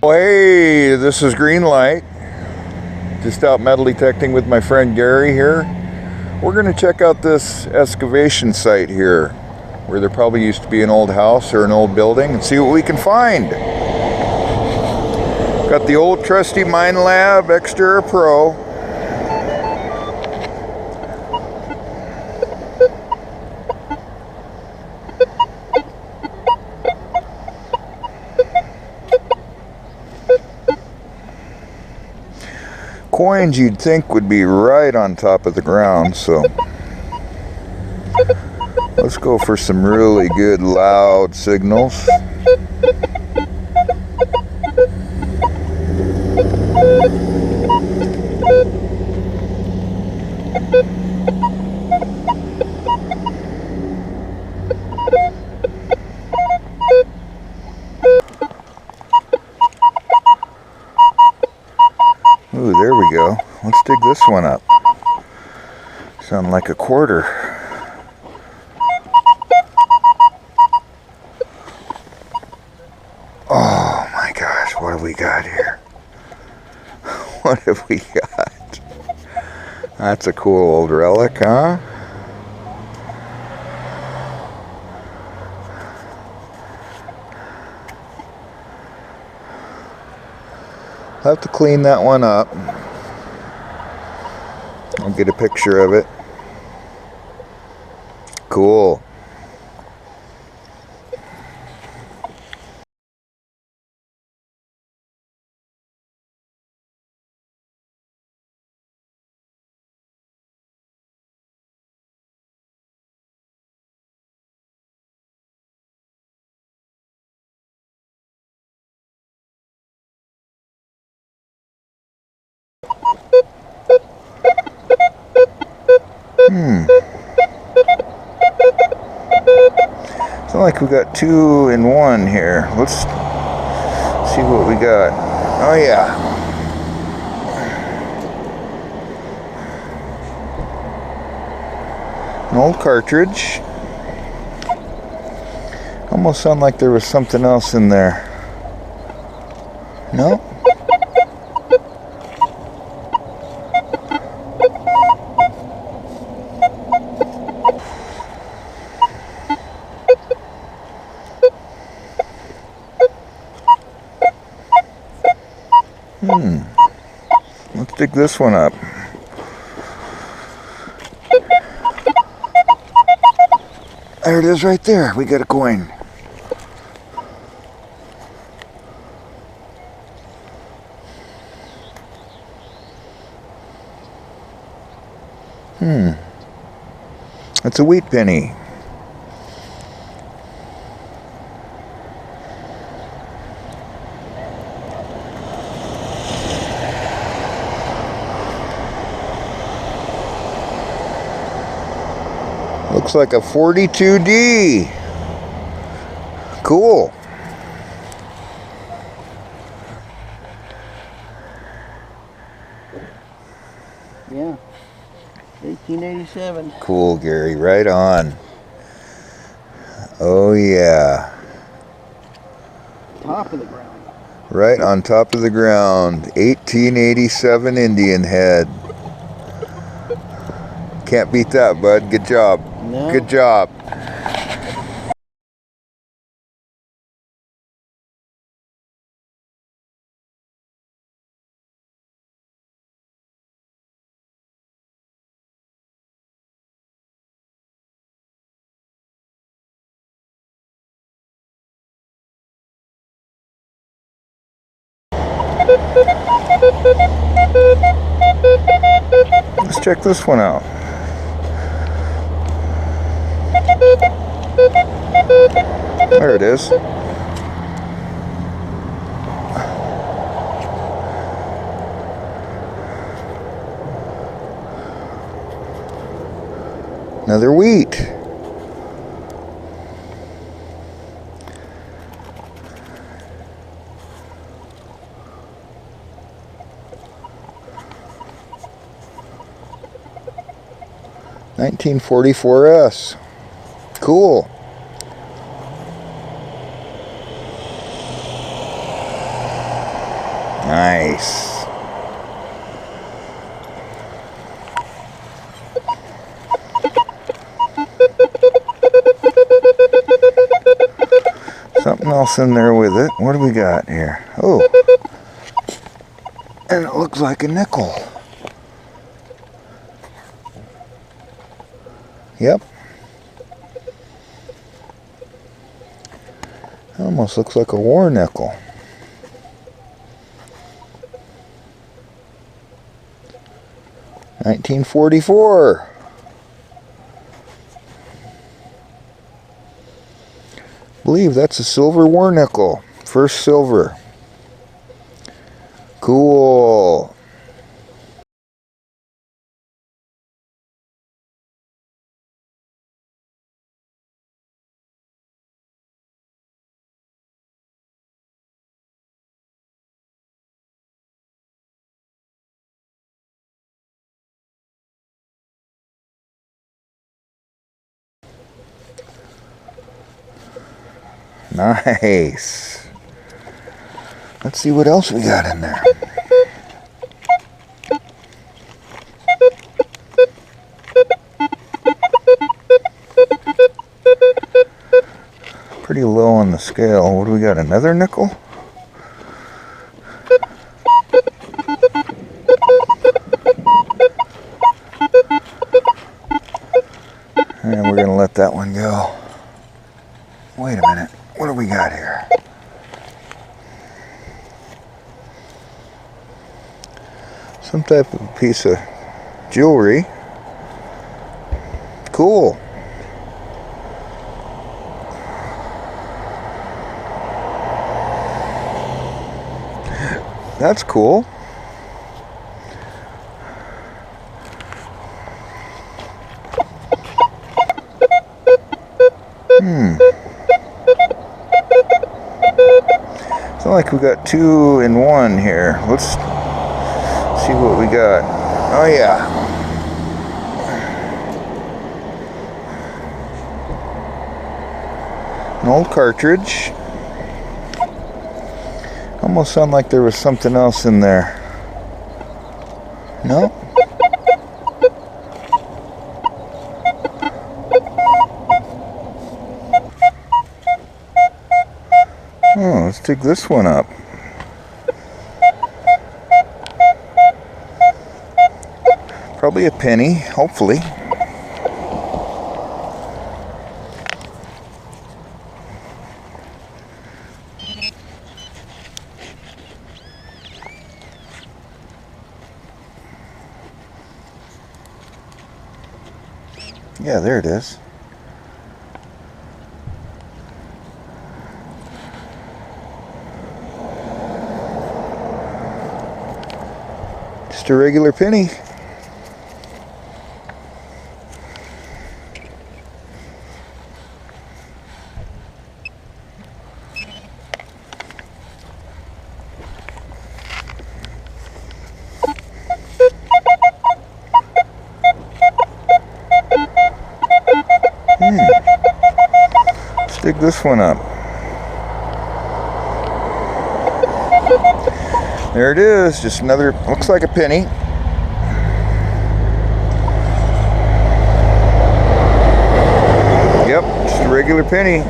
Oh, hey, this is Greenlight. Just out metal detecting with my friend Gary here. We're going to check out this excavation site here, where there probably used to be an old house or an old building, and see what we can find. Got the old trusty Minelab Xterra Pro. Coins you'd think would be right on top of the ground, so let's go for some really good loud signals. Ooh, there we go. Let's dig this one up. Sound like a quarter. Oh my gosh, what have we got here? What have we got? That's a cool old relic, huh? I'll have to clean that one up. I'll get a picture of it. Cool. It's not like we got two in one here. Let's see what we got. Oh yeah. An old cartridge. Almost sounded like there was something else in there. No? Let's dig this one up. There it is right there. We got a coin. It's a wheat penny. Looks like a 42D. Cool. Yeah. 1887. Cool, Gary. Right on. Oh, yeah. Top of the ground. Right on top of the ground. 1887 Indian head. Can't beat that, bud. Good job. No. Good job. Let's check this one out. There it is. Another wheat. (1944S). Cool. Nice. Something else in there with it. What do we got here? Oh. And it looks like a nickel. Yep. Almost looks like a war nickel. $1944. I believe that's a silver war nickel. First silver. Cool. Nice. Let's see what else we got in there. Pretty low on the scale. What do we got? Another nickel? And we're going to let that one go. Wait a minute. What do we got here? Some type of piece of jewelry. Cool. That's cool. It's not like we got two in one here. Let's see what we got. Oh yeah. An old cartridge. Almost sounded like there was something else in there. No? Oh, let's dig this one up. Probably a penny, hopefully. Yeah, there it is. Just a regular penny. Let's dig this one up. There it is, just another, looks like a penny. Yep, just a regular penny.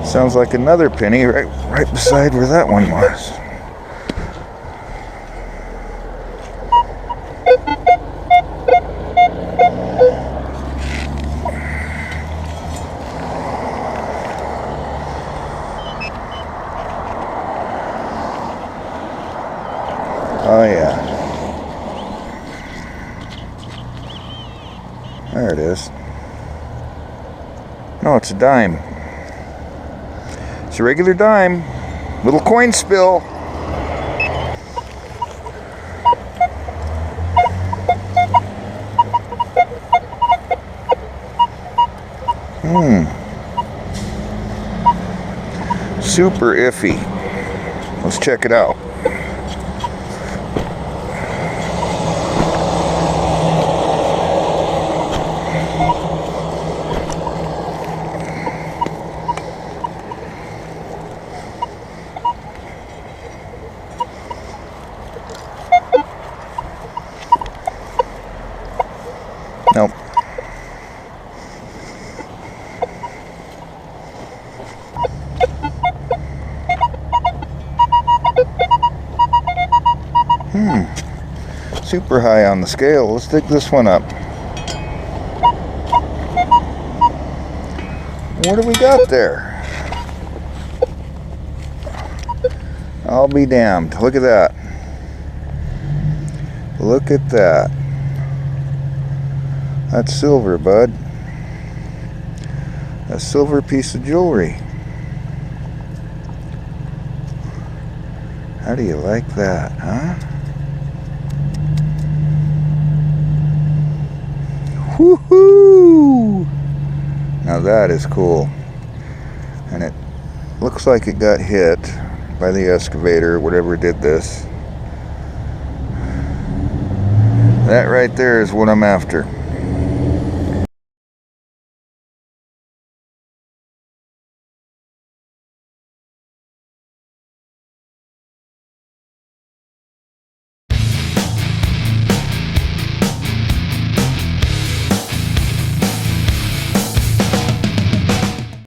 Sounds like another penny right beside where that one was. Oh yeah. There it is. No, it's a dime. It's a regular dime. Little coin spill. Super iffy. Let's check it out. super high on the scale. Let's dig this one up. What do we got there? I'll be damned. Look at that. Look at that. That's silver, bud. A silver piece of jewelry. How do you like that, huh? Woohoo! Now that is cool. And it looks like it got hit by the excavator, whatever did this. That right there is what I'm after.